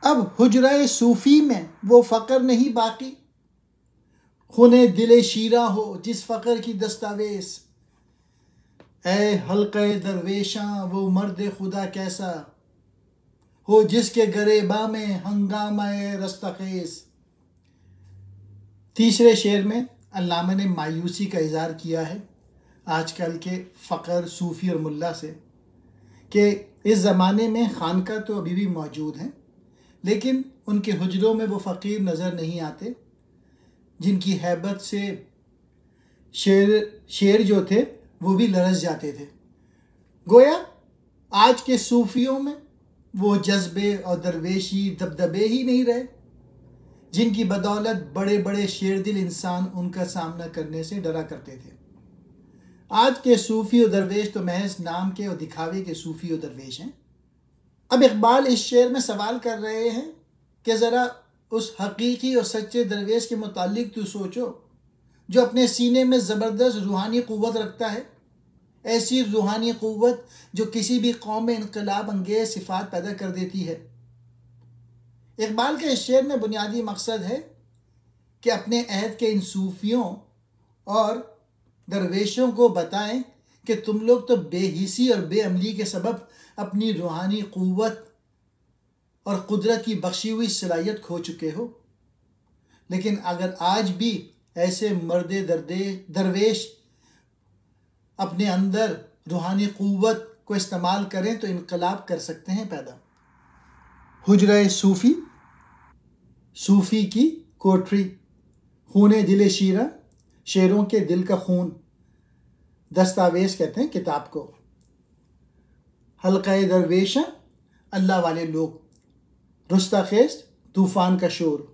अब हुजरा सूफ़ी में वो फ़क्र नहीं बाकी, खूने दिले शीरा हो जिस फ़क्र की दस्तावेज़। ए हल्क़े दरवेशां वो मर्द खुदा कैसा हो जिसके गरेबा में हंगामाए रस्तखेज़। तीसरे शेर में अल्लामा ने मायूसी का इज़हार किया है आजकल के फ़क़र सूफ़ी और मुल्ला से कि इस ज़माने में खानका तो अभी भी मौजूद हैं, लेकिन उनके हुजरों में वो फ़कीर नज़र नहीं आते जिनकी हैबत से शेर जो थे वो भी लरज़ जाते थे। गोया आज के सूफ़ियों में वो जज्बे और दरवेशी दबदबे ही नहीं रहे जिनकी बदौलत बड़े बड़े शेरदिल इंसान उनका सामना करने से डरा करते थे। आज के सूफ़ी और दरवेश तो महज नाम के और दिखावे के सूफ़ी और दरवेश हैं। अब इकबाल इस शेर में सवाल कर रहे हैं कि ज़रा उस हकीकी और सच्चे दरवेश के मुतालिक तू सोचो जो अपने सीने में ज़बरदस्त रूहानी क़ुव्वत रखता है, ऐसी रूहानी क़ुव्वत जो किसी भी कौम में इनकलाब अंगेज़ सिफ़ात पैदा कर देती है। इकबाल के इस शेर में बुनियादी मकसद है कि अपने अहद के इन सूफ़ियों और दरवेशों को बताएं कि तुम लोग तो बेहिसी और बेअमली के सबब अपनी रूहानी क़ुव्वत और कुदरत की बख्शी हुई सलाहियत खो चुके हो। लेकिन अगर आज भी ऐसे मर्द दरवेश अपने अंदर रूहानी क़ुव्वत को इस्तेमाल करें तो इनकलाब कर सकते हैं पैदा। हुजरा सूफ़ी, सूफ़ी की कोठरी, खूने दिल शीरा, शेरों के दिल का खून, दस्तावेज़ कहते हैं किताब को। हल्क़े दरवेशां, अल्लाह वाले लोग, रुस्ताखेज़, तूफ़ान का शोर।